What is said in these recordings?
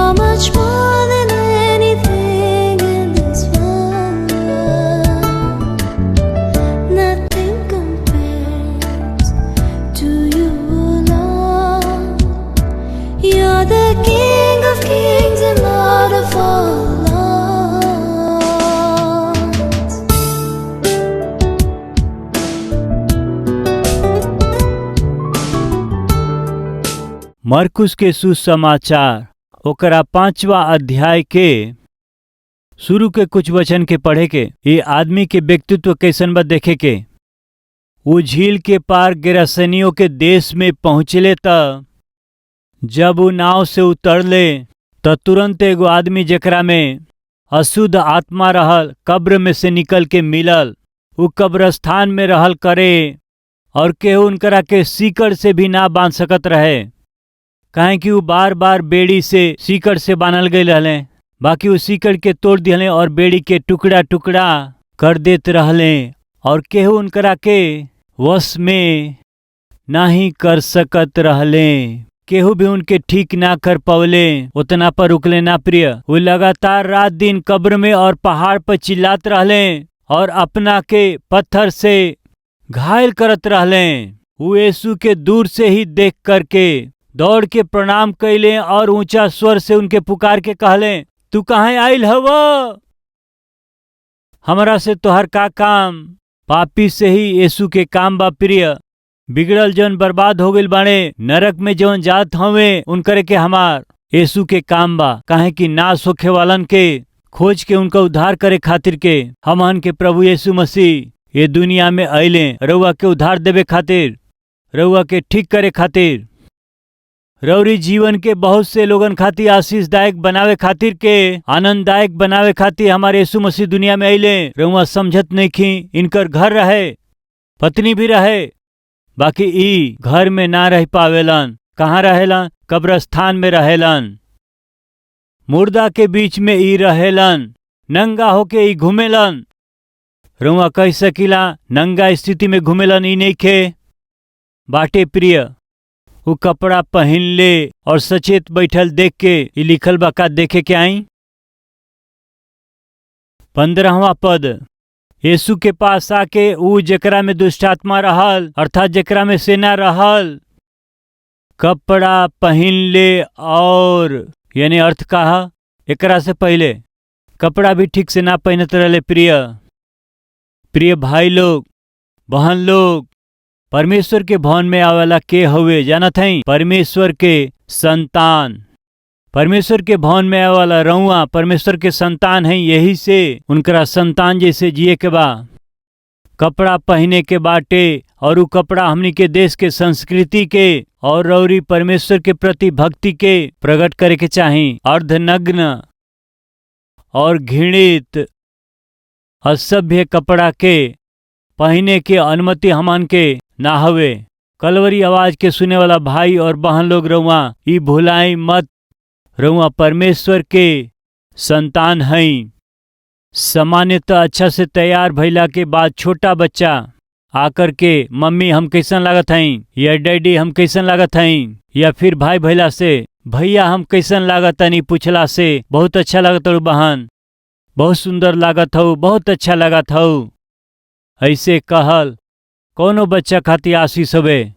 You're much more than anything in this world. Nothing compares to you, Lord. You're the King of kings and Lord of all lords. मरकुस के सुसमाचार ओकरा 5वां अध्याय के शुरू के कुछ वचन के पढ़े के ये आदमी के व्यक्तित्व कैसन बा देखे के। वो झील के पार गेरासेनियों के देश में पहुँचले त जब वो नाव से उतरले त तुरंत एगो आदमी जेकरा में अशुद्ध आत्मा रहल कब्र में से निकल के मिलल। वो कब्रस्थान में रहल करे और केहू उनकरा के सीकड़ से भी ना बांध सकत रहे, काहे कि वो बार बार बेड़ी से सीकड़ से बांधल गए रहले। बाकी वो सीकड़ के तोड़ दिहले और बेड़ी के टुकड़ा टुकड़ा कर देत रहले और केहू उनकरा के वश में नहीं कर सकत रहले। केहू भी उनके ठीक ना कर पवले, उतना पर रुकले ना प्रिय। वो लगातार रात दिन कब्र में और पहाड़ पर चिल्लात रहले और अपना के पत्थर से घायल करत रहले। वो यीशु के दूर से ही देख करके दौड़ के प्रणाम कैले और ऊंचा स्वर से उनके पुकार के कहले, तू कहाँ आइल हव? हमरा से तोहर का काम? पापी से ही यीशु के काम बा प्रिय। बिगड़ल जौन बर्बाद हो गइल बाड़े, नरक में जौन जात हवे उनकरे के हमार यीशु के काम बा, काहे कि नाश होखे वालन के खोज के उनका उद्धार करे खातिर के हमन के प्रभु यीशु मसीह ये दुनिया में अइले रउआ के उद्धार देवे खातिर, रउआ के ठीक करे खातिर, रउरी जीवन के बहुत से लोगन खातिर आशीषदायक बनावे खातिर के आनंददायक बनावे खातिर हमारे यीशु मसीह दुनिया में अइले। रउआ समझत नइखी, इनकर घर रहे, पत्नी भी रहे, बाकी ई घर में ना रह पावेलन। कहाँ रहेलन? कब्रस्थान में रहेलन। मुर्दा के बीच में ई रहेलन। नंगा होके ई घूमेलन। रउआ कह सकीला नंगा स्थिति में घूमेलन ई नइखे बाटे प्रिय। वो कपड़ा पहन ले और सचेत बैठल देख के ई लिखल बा का देखे के आई। 15वां पद, यीशु के पास आके ऊ जेकरा में दुष्टात्मा रहल अर्थात जेकरा में सेना रहल कपड़ा पहन ले और यानी अर्थ कहा एकरा से पहले कपड़ा भी ठीक से ना पहनत रहले प्रिय भाई लोग, बहन लोग। परमेश्वर के भवन में आवेला के हवे जानत हई? परमेश्वर के संतान। परमेश्वर के भवन में आवेला रउआ परमेश्वर के संतान है। यही से उनकरा संतान जैसे जिए के बा, कपड़ा पहने के बाटे और उ कपड़ा हमनी के देश के संस्कृति के और रौरी परमेश्वर के प्रति भक्ति के प्रकट करे के चाही। अर्धनग्न और घृणित असभ्य कपड़ा के पहने के अनुमति हमन के ना हवे। कलवरी आवाज के सुने वाला भाई और बहन लोग रउआ ई भुलाई मत, रउआ परमेश्वर के संतान हई। सामान्यतः अच्छा से तैयार भइला के बाद छोटा बच्चा आकर के मम्मी हम कैसन लागत हई या डैडी हम कैसन लागत हई या फिर भाई भइला से भैया हम कैसन लागत हनी पूछला से बहुत अच्छा लागत हो बहन, बहुत सुंदर लागत हो, बहुत अच्छा लागत हो, ऐसे कहल कोनो बच्चा खातिर आशीष हवे।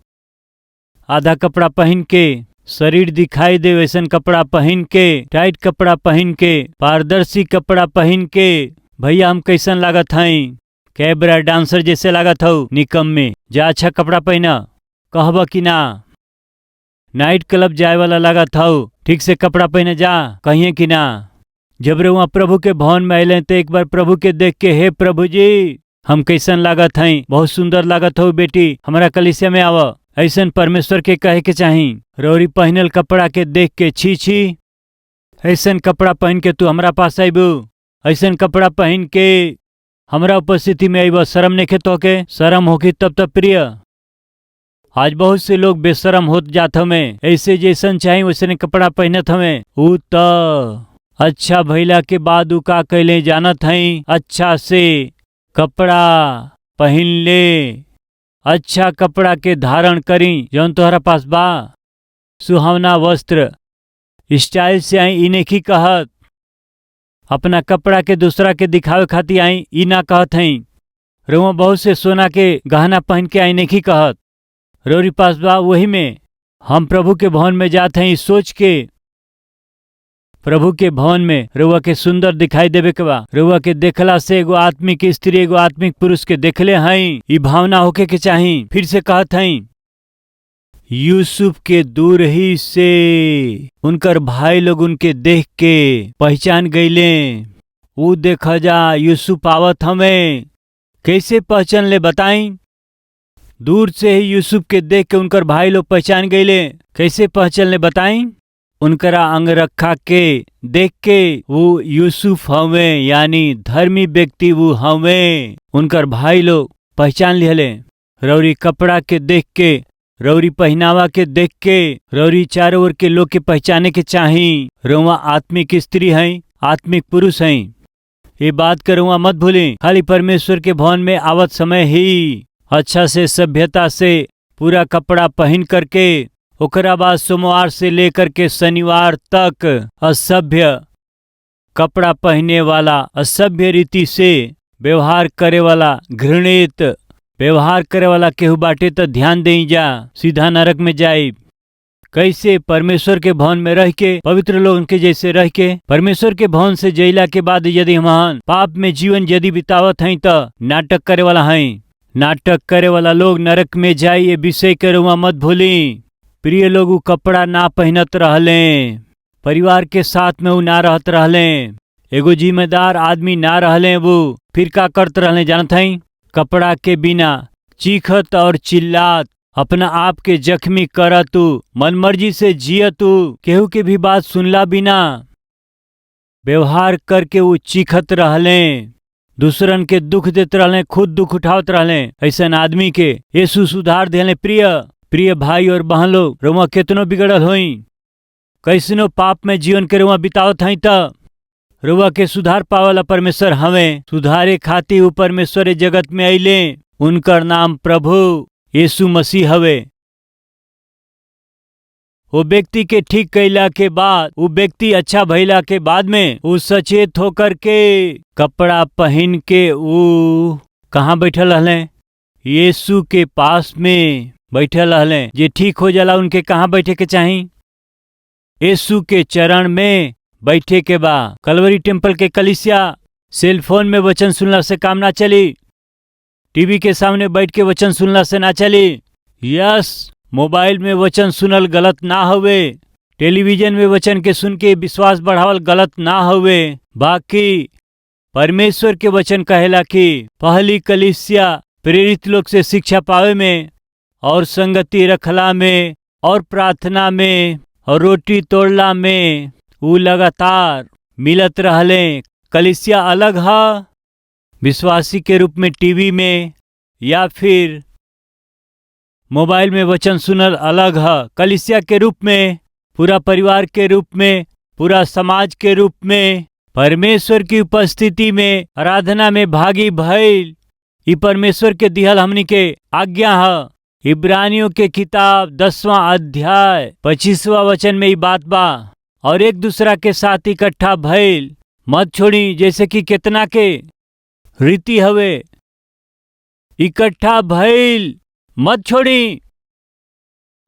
आधा कपड़ा पहन के शरीर दिखाई दे वैसन कपड़ा पहन के, टाइट कपड़ा पहन के, पारदर्शी कपड़ा पहन के भैया हम कैसन लागत हई, कैबरा डांसर जैसे लागत हो निकम में। जा अच्छा कपड़ा पहना कहब कि ना? नाइट क्लब जाए वाला लागत हो, ठीक से कपड़ा पहने जा कहिए कि ना? जब वहाँ प्रभु के भवन में अले तो एक बार प्रभु के देख के हे प्रभु जी हम कैसन लागत हई, बहुत सुंदर लागत हो बेटी, हमारा कलीसिया में आव, ऐसन परमेश्वर के कहे के चाही। रौरी पहनल कपड़ा के देख के छी छी, ऐसन कपड़ा पहन के तू हमरा पास आईबू, ऐसन कपड़ा पहन के हमरा उपस्थिति में आईब, शर्म नहीं तो के? शर्म होगी तब प्रिय। आज बहुत से लोग बेशरम होत जात हमें, ऐसे जैसन चाही वैसे कपड़ा पहनत हमें। ऊ त अच्छा भइला के बाद ऊ का कैले जानत हई? अच्छा से कपड़ा पहन ले, अच्छा कपड़ा के धारण करी जौन तोहरा पास बा, सुहावना वस्त्र स्टाइल से आई ई नहीं कहत, अपना कपड़ा के दूसरा के दिखावे खातिर आई ई ना कहत हई। रउआ बहुत से सोना के गहना पहन के आई नहीं कहत। रौरी पास बा वही में हम प्रभु के भवन में जात हई सोच के। प्रभु के भवन में रउआ के सुंदर दिखाई देवे के बा। रउआ के देखला से एगो आत्मिक स्त्री एगो आत्मिक पुरुष के देखले हई, ई भावना होके के चाही। फिर से कहत हई, यूसुफ के दूर ही से उनकर भाई लोग उनके देख के पहचान गईले। ऊ देखा जा यूसुफ आवत हमें, कैसे पहचान ले बताई? दूर से ही यूसुफ के देख के उनकर भाई लोग पहचान गईले। कैसे पहचान ले बताई? उनकरा अंगरखा के देख के वो यूसुफ हवे, यानी धर्मी व्यक्ति वो हवे। उनकर भाई लोग पहचान लिहले। रौरी कपड़ा के देख के, रौरी पहनावा के देख के, रौरी चारों ओर के लोग के पहचाने के चाही। रउआ आत्मिक स्त्री हैं, आत्मिक पुरुष हैं। ये बात कर रउआ मत भूलें। खाली परमेश्वर के भवन में आवत समय ही अच्छा से सभ्यता से पूरा कपड़ा पहन करके, ओकरा बाद सोमवार से लेकर के शनिवार तक असभ्य कपड़ा पहने वाला, असभ्य रीति से व्यवहार करे वाला, घृणित व्यवहार करे वाला केहू बाटे तो ध्यान देई जा, सीधा नरक में जाए। कैसे? परमेश्वर के भवन में रह के, पवित्र लोगन के जैसे रह के। परमेश्वर के भवन से जइला के बाद यदि हम पाप में जीवन यदि बितावत हैं तो नाटक करे वाला हैं। नाटक करे वाला लोग नरक में जाए, ये विषय के रउआ मत भूली। प्रिय लोग, ऊ कपड़ा ना पहनत रहले, परिवार के साथ में ऊ ना रहत रहले, एगो जिम्मेदार आदमी ना रहले। वो फिर का करत रहले जानत हई? कपड़ा के बिना चीखत और चिल्लात, अपना आप के जख्मी करतू, मनमर्जी से जियतू, केहू के भी बात सुनला बिना व्यवहार करके वो चीखत रहले, दूसरन के दुख देते रहले, खुद दुख उठावत रहले। ऐसन आदमी के यीशु सुधार देले। प्रिय भाई और बहन लोग, रउआ केतनो बिगड़ल होई, कैसनो पाप में जीवन के रउआ बितावत हई त रउआ के सुधार पावला परमेश्वर हवे। सुधारे खातिर ऊ परमेश्वर जगत में अइले। उनकर नाम प्रभु यीशु मसीह हवे। वो व्यक्ति के ठीक कैला के बाद, वो व्यक्ति अच्छा भइला के बाद में वो सचेत होकर के कपड़ा पहन के वो कहाँ बैठल रहले? यीशु के पास में बैठल रहले। जे ठीक हो जाला उनके कहाँ बैठे के चाही? यीशु के चरण में बैठे के बा। कलवरी टेम्पल के कलीसिया सेलफोन में वचन सुनला से काम ना चली, टीवी के सामने बैठ के वचन सुनला से ना चली। यस, मोबाइल में वचन सुनल गलत ना होवे, टेलीविजन में वचन के सुन के विश्वास बढ़ावल गलत ना होवे। बाकी परमेश्वर के वचन कहेला कि पहली कलीसिया प्रेरित लोग से शिक्षा पावे में और संगति रखला में और प्रार्थना में और रोटी तोड़ला में ऊ लगातार मिलत रहले। कलीसिया अलग है विश्वासी के रूप में टीवी में या फिर मोबाइल में वचन सुनल अलग है। कलीसिया के रूप में, पूरा परिवार के रूप में, पूरा समाज के रूप में, परमेश्वर की उपस्थिति में, आराधना में भागी भइल, ई परमेश्वर के दिहल हमनी के आज्ञा है। इब्रानियों के किताब 10वां अध्याय 25वां वचन में ई बात बा। और एक दूसरा के साथ इकट्ठा भइल मत छोड़ी, जैसे कि कितना के रीति हवे। इकट्ठा भइल मत छोड़ी।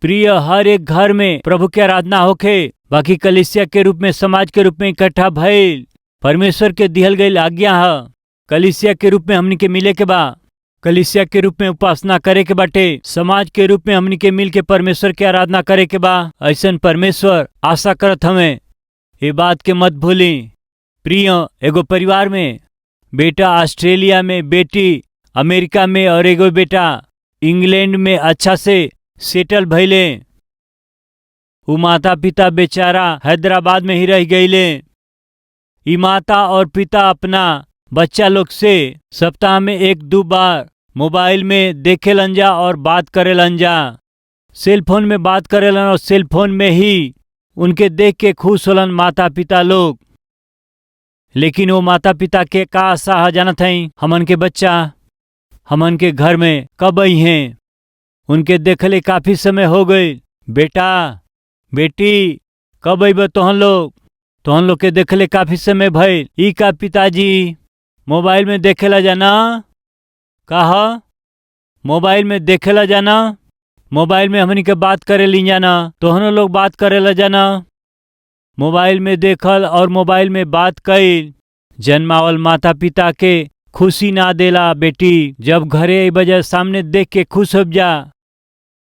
प्रिय, हर एक घर में प्रभु की आराधना होखे। बाकी कलीसिया के रूप में, समाज के रूप में इकट्ठा भइल परमेश्वर के दिहल गई आज्ञा है। कलीसिया के रूप में हमनी के मिले के बा, कलीसिया के रूप में उपासना करे के बाटे, समाज के रूप में हमनी के मिल के परमेश्वर की आराधना करे के बा। ऐसन परमेश्वर आशा करत हमें, ये बात के मत भूली। प्रिय, एगो परिवार में बेटा ऑस्ट्रेलिया में, बेटी अमेरिका में और एगो बेटा इंग्लैंड में अच्छा से सेटल भइले। वो माता पिता बेचारा हैदराबाद में ही रह गईले। ई माता और पिता अपना बच्चा लोग से सप्ताह में 1-2 बार मोबाइल में देखे लंजा और बात करे लंजा, सेलफोन में बात करे लन और सेलफोन में ही उनके देख के खुश होलन माता पिता लोग। लेकिन वो माता पिता के का आशा है जानत हई? हमन के बच्चा हमन के घर में कब आई हैं? उनके देखले काफी समय हो गए। बेटा बेटी कब अइब तोहन लोग के देखले काफी समय भइल। ई का पिताजी मोबाइल में देखेला जाना? कहा मोबाइल में देखेला जाना? मोबाइल में हमनी के बात करे ली जाना, तोहनो लोग बात करेला जाना। मोबाइल में देखल और मोबाइल में बात कईल जन्मावल माता पिता के खुशी ना देला बेटी। जब घरे बजा सामने देख के खुश हो जा,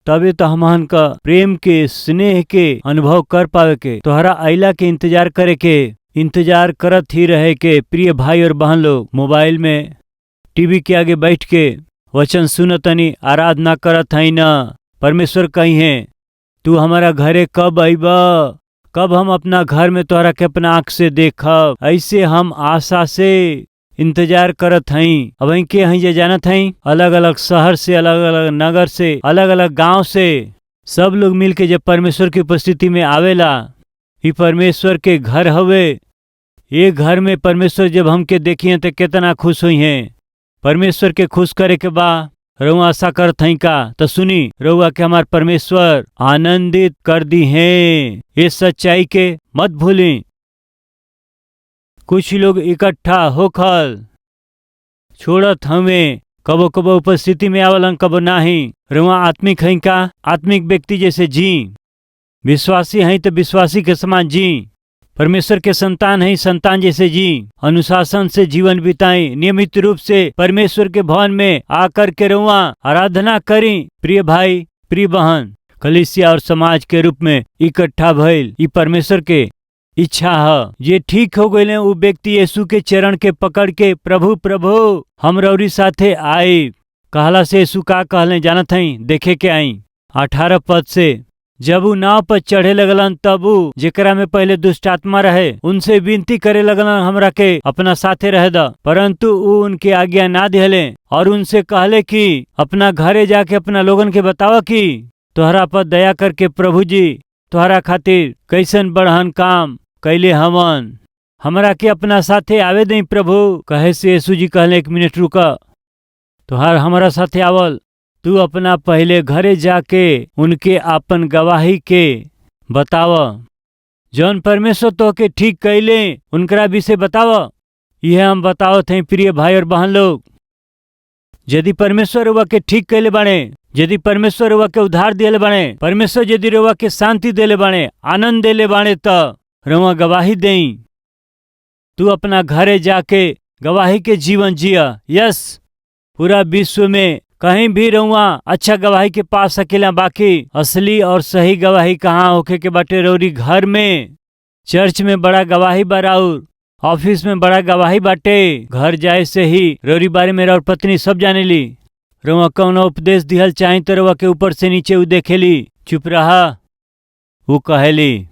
तबे तो हमहन का प्रेम के स्नेह के अनुभव कर पावे के, तोहरा आइला के इंतजार करे के, इंतजार करत ही रहे के। प्रिय भाई और बहन लोग, मोबाइल में टीवी के आगे बैठ के वचन सुनतनी, आराधना करत हई न। परमेश्वर कही है तू हमारा घरे कब आइब, कब हम अपना घर में तोहरा के अपना आँख से देखब। ऐसे हम आशा से इंतजार करत हई। अब वहीं के हई जे जानत हई, अलग अलग शहर से, अलग अलग नगर से, अलग अलग गांव से सब लोग मिल के जब परमेश्वर की उपस्थिति में आवेला, ये परमेश्वर के घर हवे। ये घर में परमेश्वर जब हमके देखिए तो कितना खुश हुई हैं। परमेश्वर के खुश करे के बा रउआ आशा करत हई का? तो सुनी, रउआ के हमार परमेश्वर आनंदित कर दी हैं। ये सच्चाई के मत भूली। कुछ लोग इकट्ठा होखल छोड़त हमें, कबो कबो उपस्थिति में आवलन, कबो नाही। रउआ आत्मिक हई का? आत्मिक व्यक्ति जैसे जी। विश्वासी हई तो विश्वासी के समान जी। परमेश्वर के संतान है, संतान जैसे जी। अनुशासन से जीवन बिताएं, नियमित रूप से परमेश्वर के भवन में आकर के रउआ आराधना करी। प्रिय भाई प्रिय बहन, कलीसिया और समाज के रूप में इकट्ठा भइल ई परमेश्वर के इच्छा है। ये ठीक हो गए वो व्यक्ति यीशु के चरण के पकड़ के प्रभु प्रभु हम रौरी साथे आई कहला से यीशु का कहले जानत हई? देखे के आई 18 पद से। जब उ नाव पर चढ़े लगलन तब उ जेकरा में पहले दुष्ट आत्मा रहे उनसे विनती करे लगलन हमरा के अपना साथे रह द, परंतु उ उनके आज्ञा ना दिहले और उनसे कहले कि अपना घरे जाके अपना लोगन के बतावा कि तोहरा पर दया करके प्रभु जी तोहरा खातिर कैसन बढ़हन काम कैले हमन, हमरा के अपना साथे आवे दई प्रभु। कहे से यीशु जी कहले 1 मिनट रुका, तोहार हमारा साथे आवल, तू अपना पहले घरे जाके उनके आपन गवाही के बताव। जौन परमेश्वर तो के ठीक कैले उनकरा विषय बताव। यह हम बतावत हैं प्रिय भाई और बहन लोग। यदि परमेश्वर रुआ के ठीक कैले बाणे, यदि परमेश्वर रुआ के उद्धार दिले बाणे, परमेश्वर यदि रुआ के शांति दिले बाणे, आनंद दिले बाणे, तो रुआ गवाही देई। तू अपना घरे जाके गवाही के जीवन जिया। यस, पूरा विश्व में कहीं भी रहुआ अच्छा गवाही के पा सकेला। बाकी असली और सही गवाही कहाँ होके के बाटे? रौरी घर में, चर्च में बड़ा गवाही बराउर, ऑफिस में बड़ा गवाही बाटे। घर जाए से ही रौरी बारे में और पत्नी सब जाने ली। रउआ कौनो उपदेश दिहल चाही तो रउआ के ऊपर से नीचे उ देखेली, चुप रहा वो कहेली।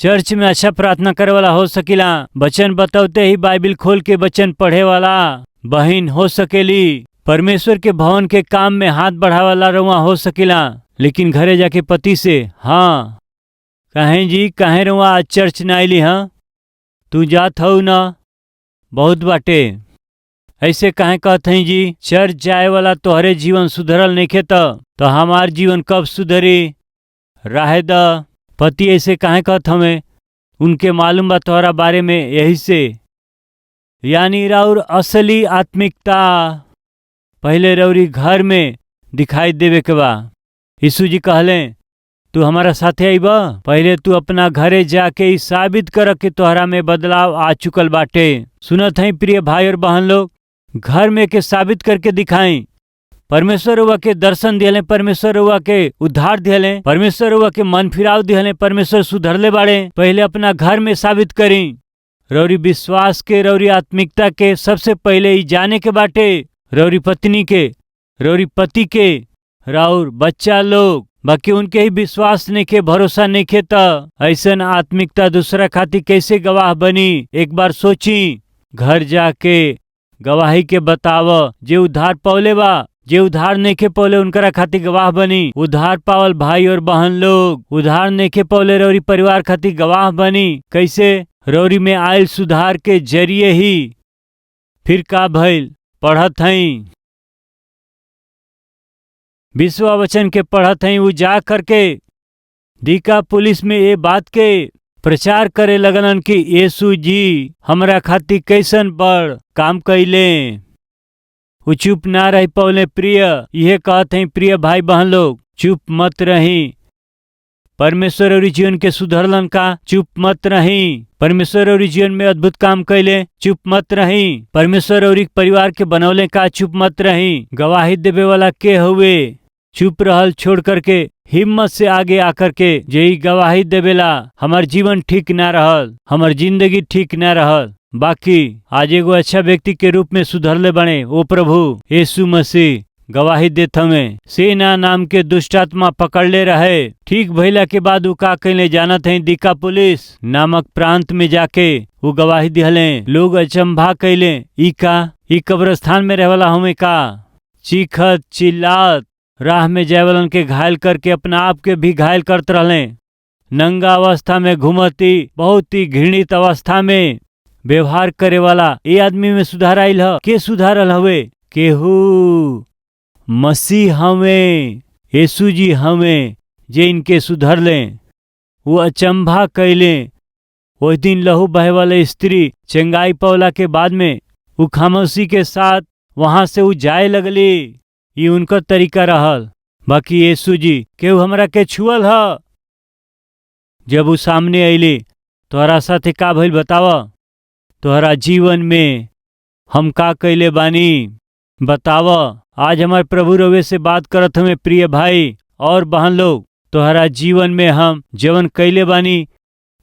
चर्च में अच्छा प्रार्थना करे वाला हो सकेला, वचन बताते ही बाइबिल खोल के वचन पढ़े वाला बहन हो सकेली, परमेश्वर के भवन के काम में हाथ बढ़ावाला रउआ हो सकेला। लेकिन घरे जाके पति से हाँ कहें जी कहें रउआ आज चर्च न आइली? हाँ तू जात हो ना, बहुत बाटे ऐसे कहें कहत हई जी? चर्च जाए वाला तोहरे जीवन सुधरल नइखे तो हमार जीवन कब सुधरी? राहे द। पति ऐसे कहें कहत हमें? उनके मालूम बा तोहरा बारे में, यही से। यानी राउर असली आत्मिकता पहले रौरी घर में दिखाई देवे के बा। यीशु जी कहले तू हमारा साथे आइब, पहले तू अपना घरे जाके ही साबित कर कि तोहरा में बदलाव आ चुकल बाटे। सुनत हई प्रिय भाई और बहन लोग, घर में के साबित करके दिखाई। परमेश्वर हुआ के दर्शन दिहले, परमेश्वर हुआ के उद्धार दिहले, परमेश्वर हुआ के मन फिराव दिहले, परमेश्वर सुधरले बाड़े। पहले अपना घर में साबित करी। रौरी विश्वास के, रौरी आत्मिकता के सबसे पहले ही जाने के बाटे। रौरी पत्नी के, रौरी पति के, राउर बच्चा लोग, बाकी उनके ही विश्वास नहीं के, भरोसा नहीं के, त ऐसन आत्मिकता दूसरा खातिर कैसे गवाह बनी? एक बार सोची। घर जाके गवाही के बताव। जे उद्धार पौले बा, जे उद्धार नहीं के पौले उनकरा खातिर गवाह बनी। उद्धार पावल भाई और बहन लोग उद्धार नहीं के पौले रौरी परिवार खातिर गवाह बनी। कैसे? रौरी में आयल सुधार के जरिए ही। फिर का भइल? पढ़त हई विश्व वचन के, पढ़त हई वो जा करके दिका पुलिस में ये बात के प्रचार करे लगलन कि यीशु जी हमरा खातिर कैसन बड़ काम कैले। वो चुप ना रह पौले। प्रिय यह कहते हैं, प्रिय भाई बहन लोग, चुप मत रही। परमेश्वर और जीवन के सुधरलन का, चुप मत रही। परमेश्वर और जीवन में अद्भुत काम कैले, चुप मत रही। परमेश्वर और एक परिवार के बनौले का, चुप मत रही। गवाही देवे वाला के हुए, चुप रहल छोड़ करके हिम्मत से आगे आकर के यही गवाही देवेला हमार जीवन ठीक ना रहल, हमार जिंदगी ठीक ना रहल, बाकी आज एगो अच्छा व्यक्ति के रूप में सुधरले बने। ओ प्रभु यीशु मसीह गवाही देत हमें। सेना नाम के दुष्टात्मा पकड़ले रहे। ठीक भइला के बाद उ का कैले जानत है, दिकापुलिस नामक प्रांत में जाके वो गवाही दिहले। लोग अचंभा कैले, ई का, ई कब्रस्तान में रहवाला हमें का। चीखत चिल्लात राह में जाए वालन के घायल करके अपना आप के भी घायल करते रहले। नंगा अवस्था में घूमती, बहुत ही घृणित अवस्था में व्यवहार करे वाला ये आदमी में सुधार आयल ह। के सुधारल हवे? केहू मसीह हमें, यीशु जी हमें जे इनके सुधर ले। वो अचंभा कैले। उस दिन लहू बहे वाले स्त्री चंगाई पौला के बाद में वो खामोशी के साथ वहां से वो जाए लगली। ये उनका तरीका रहल। बाकी यीशु जी केहू हमरा के छुअल ह। जब वो सामने अली, तोहरा साथे का भइल बतावा? तोहरा जीवन में हम का कैले बानी बतावा। आज हमारे प्रभु रवे से बात करत हमें, प्रिय भाई और बहन लोग, तोहरा जीवन में हम जवन कैले बानी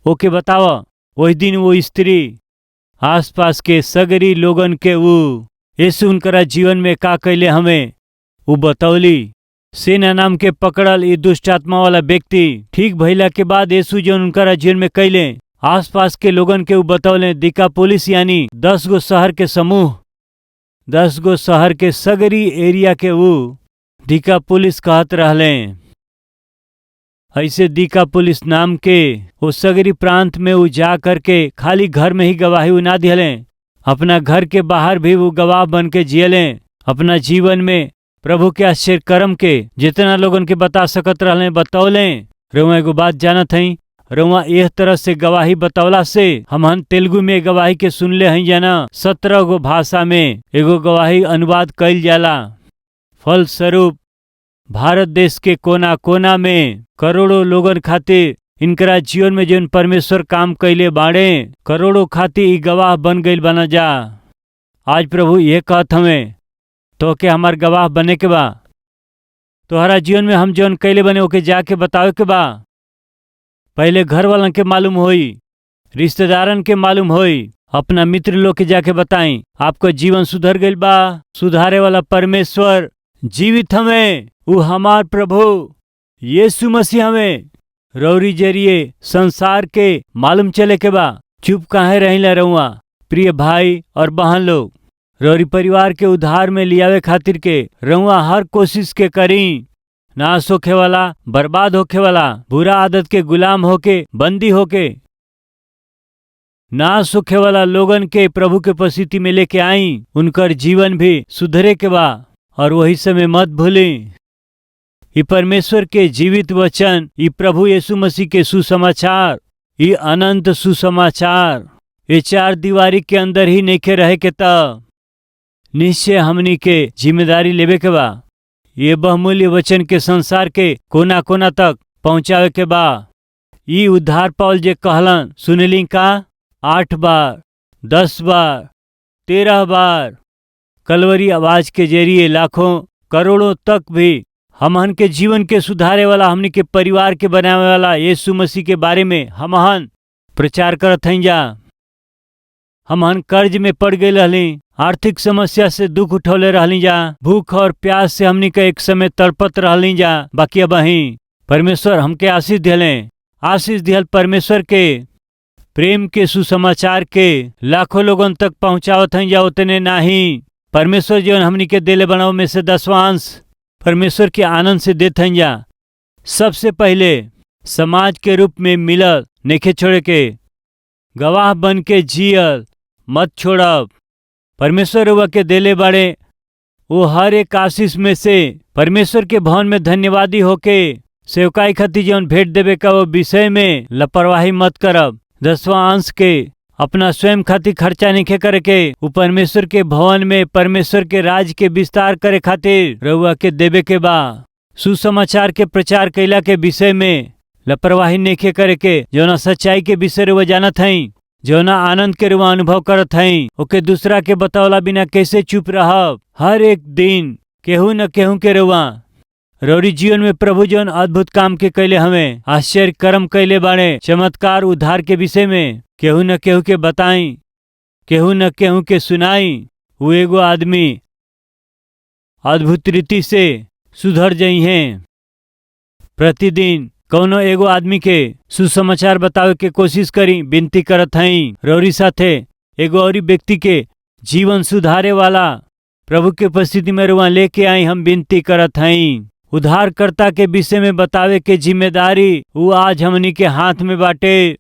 ओके बतावा। वही दिन वो स्त्री आसपास के सगरी लोगन के वो यीशु उनकरा जीवन में का कैले हमें वो बतौली। सेना नाम के पकड़ल ये दुष्ट आत्मा वाला व्यक्ति ठीक भइला के बाद यीशु जो उनकरा जीवन में कैले आसपास के लोगन के वो बतौले। दिकापुलिस यानी 10 गो शहर के समूह, 10 गो शहर के सगरी एरिया के वो दिकापुलिस कहत रहले। ऐसे दिकापुलिस नाम के वो सगरी प्रांत में वो जा करके खाली घर में ही गवाही वो ना दिहले, अपना घर के बाहर भी वो गवाह बन के जियले। अपना जीवन में प्रभु के आश्चर्य कर्म के जितना लोगन के बता सकत रहले बतौले। रउआ एगो बात जानत हई, रउआ एह तरह से गवाही बतौला से हमहन तेलुगु में गवाही के सुनले हई जाना। 17 गो भाषा में एगो गवाही अनुवाद कइल जाला। फलस्वरूप भारत देश के कोना कोना में करोड़ों लोगन खातिर इनकरा जीवन में जौन परमेश्वर काम कैले बाड़े, करोड़ों खातिर ई गवाह बन गइल बना जा। आज प्रभु ये कहत हमें तो के हमार गवाह बने के बा। तोहरा जीवन में हम जौन कैले बने ओके जाके बतावे के बा। पहले घर वालन के मालूम होई, रिश्तेदारन के मालूम होई, अपना मित्र लोग के जाके बताई आपको जीवन सुधर गइल बा। सुधारे वाला परमेश्वर जीवित हमें, वो हमार प्रभु यीशु मसीह हमें रौरी जरिए संसार के मालूम चले के बा। चुप काहे रहिला रहुआ? प्रिय भाई और बहन लोग, रौरी परिवार के उद्धार में लियावे खातिर के रहुआ हर कोशिश के करी। नाश होखे वाला, बर्बाद होखे वाला, बुरा आदत के गुलाम होके, बंदी होके नाश होखे वाला लोगन के प्रभु के उपस्थिति में लेके आई। उनकर जीवन भी सुधरे के बा। और वही समय मत भूली, ये परमेश्वर के जीवित वचन, ये प्रभु यीशु मसीह के सुसमाचार, ये अनंत सुसमाचार, ये 4 दीवारी के अंदर ही नइखे रहे के त निश्चय हमनी के जिम्मेदारी लेवे के बा। ये बहुमूल्य वचन के संसार के कोना कोना तक पहुंचावे के बा। ये उद्धार पावल जे कहलन सुनली का 8 बार, 10 बार, 13 बार कलवरी आवाज के जरिए लाखों करोड़ों तक भी हमहन के जीवन के सुधारे वाला, हमनी के परिवार के बनावे वाला यीशु मसीह के बारे में हमहन प्रचार करत हई जा। हमहन कर्ज में पड़ गए रहली, आर्थिक समस्या से दुख उठौले रहली जा, भूख और प्यास से हमनी के एक समय तड़पत रहली जा। बाकी अब ही परमेश्वर हमके आशीष दिले। आशीष दिहल परमेश्वर के प्रेम के सुसमाचार के लाखों लोगन तक पहुंचावत हई जा। उतने नाही, परमेश्वर जीवन हमनी के देले बनाओ में से 10वां अंश परमेश्वर के आनंद से देत हई जा। सबसे पहले समाज के रूप में मिलल नेखे छोड़े के, गवाह बन के जियल मत छोड़ब। परमेश्वर हुआ के देले बाड़े वो हर एक आशीष में से परमेश्वर के भवन में धन्यवादी होके सेवकाई खातिर जौन भेंट देवे का वो विषय में लापरवाही मत करब। 10वां अंश के अपना स्वयं खातिर खर्चा नहीं करे के, वो परमेश्वर के भवन में परमेश्वर के राज के विस्तार करे खातिर रउआ के देवे के बा। सुसमाचार के प्रचार कैला के विषय में लापरवाही नहीं करे के। जौना सच्चाई के विषय रुआ जानत हई, जौना आनंद के रुआ अनुभव करत हई, ओके दूसरा के बतावला बिना कैसे चुप रहब। हर एक दिन केहू न केहू के रुआ रौरी जीवन में प्रभु जौन अद्भुत काम के कैले हमें, आश्चर्य कर्म कैले बाड़े, चमत्कार उद्धार के विषय में केहू न केहू के बताई, केहू न केहू के सुनाई। वो एगो आदमी अद्भुत रीति से सुधर जाई हैं। प्रतिदिन कौनो एगो आदमी के सुसमाचार बतावे के कोशिश करी, विनती करत हई। रौरी साथे एगो और व्यक्ति के जीवन सुधारे वाला प्रभु के उपस्थिति में रुआ लेके आई, हम विनती करत हई। उद्धारकर्ता के विषय में बतावे के जिम्मेदारी वो आज हमनी के हाथ में बाटे।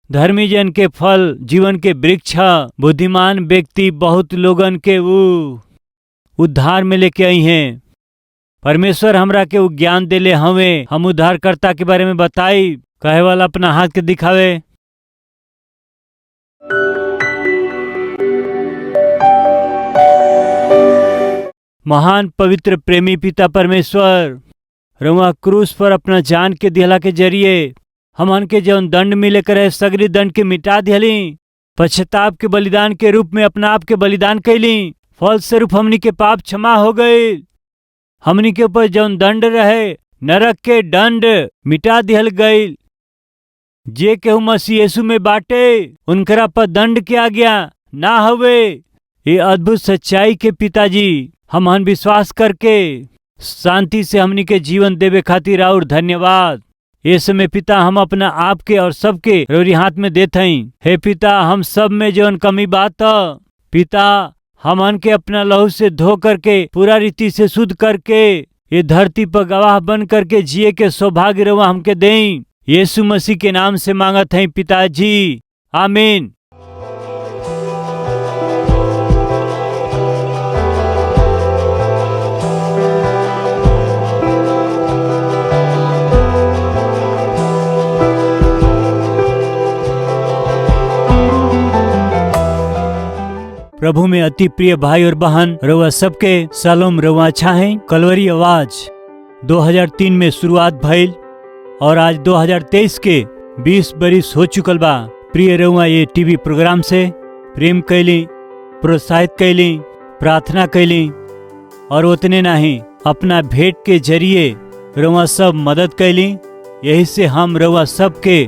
धर्मी जन के फल जीवन के वृक्ष, बुद्धिमान व्यक्ति बहुत लोगन के वो उद्धार में लेके आई हैं। परमेश्वर हमरा के वो ज्ञान देले हमें, हम उद्धारकर्ता के बारे में बताई। कहे वाला अपना हाथ के दिखावे। महान पवित्र प्रेमी पिता परमेश्वर, रउआ क्रूस पर अपना जान के दिहला के जरिए हमन के जौन दंड मिले करे सगरी दंड के मिटा दिहली। पश्चाताप के बलिदान के रूप में अपना आप के बलिदान कैली। फल स्वरूप हमनी के पाप क्षमा हो गए। हमनी के ऊपर जौन दंड रहे नरक के दंड मिटा दिहल गईल। जे केहू मसीह यीशु में बाटे उनकरा पर दंड के आज्ञा ना हवे। ये अद्भुत सच्चाई के पिताजी हमन विश्वास करके शांति से हमनी के जीवन देवे खातिर और धन्यवाद। ये समय पिता हम अपना आप के और सबके रौरी हाथ में देत हई। हे पिता, हम सब में जौन कमी बात पिता हमन के अपना लहू से धो करके पूरा रीति से शुद्ध करके ये धरती पर गवाह बन करके जिए के सौभाग्य रवा हमके दें। यीशु मसीह के नाम से मांगत हैं पिताजी, आमीन। प्रभु में अति प्रिय भाई और बहन, रउआ सबके सलाम। रउआ अच्छा है। कलवरी आवाज 2003 में शुरुआत भइल और आज 2023 के 20 बरिस हो चुकल बा। प्रिय रउआ ये टीवी प्रोग्राम से प्रेम कैली, प्रोत्साहित कैली, प्रार्थना कैली और उतने नहीं अपना भेंट के जरिए रउआ सब मदद कैली। यही से हम रउआ सबके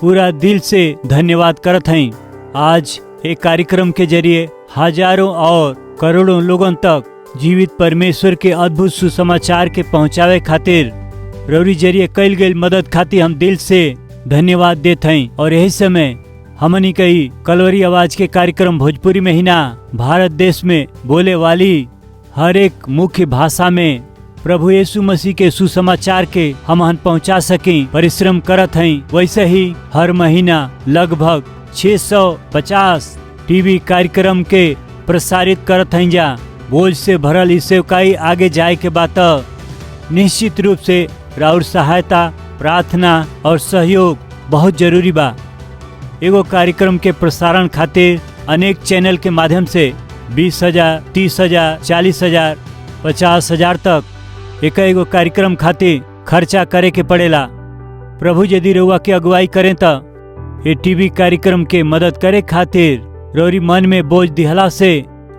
पूरा दिल से धन्यवाद करत हई। आज एक कार्यक्रम के जरिए हजारों और करोड़ों लोगों तक जीवित परमेश्वर के अद्भुत सुसमाचार के पहुंचावे खातिर रौरी जरिए कैल गई मदद खातिर हम दिल से धन्यवाद देते हैं। और यही समय हमनी कई कलवरी आवाज के कार्यक्रम भोजपुरी में ही ना, भारत देश में बोले वाली हर एक मुख्य भाषा में प्रभु यीशु मसीह के सुसमाचार के हम पहुंचा सकें परिश्रम करत हैं। वैसे ही हर महीना लगभग 650 टीवी कार्यक्रम के प्रसारित करत हैं। जा बोझ से भरल इस सेवकाई आगे जाए के बात निश्चित रूप से राउर सहायता, प्रार्थना और सहयोग बहुत जरूरी बा। एगो कार्यक्रम के प्रसारण खातिर अनेक चैनल के माध्यम से 20,000, 30,000, 40,000, 50,000 तक एगो कार्यक्रम खातिर खर्चा करे के पड़ेला। प्रभु यदि रउआ के अगुवाई करें तो ये टीवी कार्यक्रम के मदद करे खातिर रौरी मन में बोझ दिहला से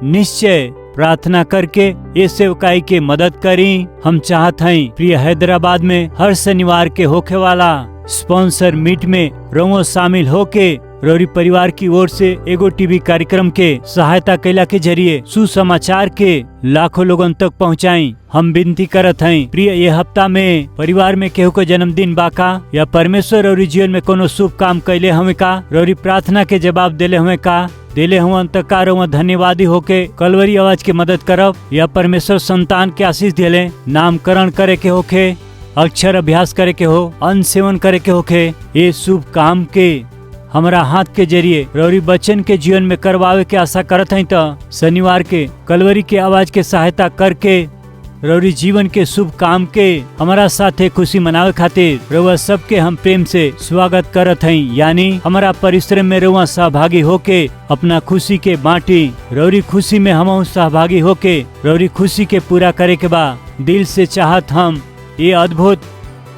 निश्चय प्रार्थना करके ये सेवकाई के मदद करी। हम चाहत हैं प्रिय हैदराबाद में हर शनिवार के होखे वाला स्पॉन्सर मीट में रउआ शामिल होके रौरी परिवार की ओर से एगो टीवी कार्यक्रम के सहायता कैला के जरिए सुसमाचार के लाखों लोगन तक पहुंचाई। हम विनती करत हैं प्रिय ये हफ्ता में परिवार में केहू को जन्मदिन बाका या परमेश्वर रौरी जीवन में कोनो शुभ काम कैले हमें का, रौरी प्रार्थना के जवाब देले हमें का, देले हुआ अंतकार धन्यवादी होके कलवरी आवाज के मदद करब या परमेश्वर संतान के आशीष देले, नामकरण करे के होके, अक्षर अभ्यास करे के हो, अन्न सेवन करे के होके, ये शुभ काम के हमारा हाथ के जरिए रौरी बच्चन के जीवन में करवावे के आशा करत हैं। तो शनिवार के कलवरी के आवाज के सहायता करके रौरी जीवन के शुभ काम के हमारा साथे खुशी मनावे खातिर रउआ सबके हम प्रेम से स्वागत करत हई। यानी हमारा परिश्रम में रउआ सहभागी होके अपना खुशी के बांटी। रौरी खुशी में हम सहभागी होके रौरी खुशी के पूरा करे के बा। दिल से चाहत हम ये अद्भुत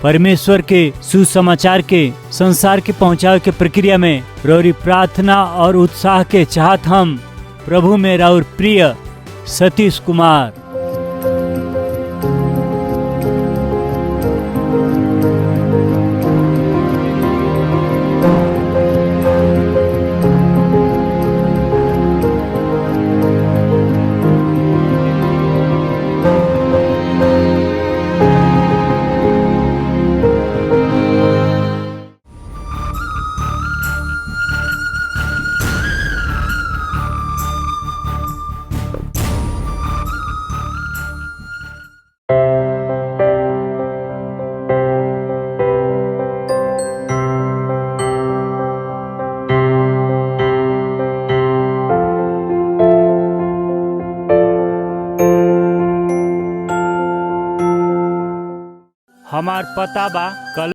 परमेश्वर के सुसमाचार के संसार के पहुंचावे के प्रक्रिया में रौरी प्रार्थना और उत्साह के चाहत हम प्रभु में राउर प्रिय सतीश कुमार। हमार पता बा कल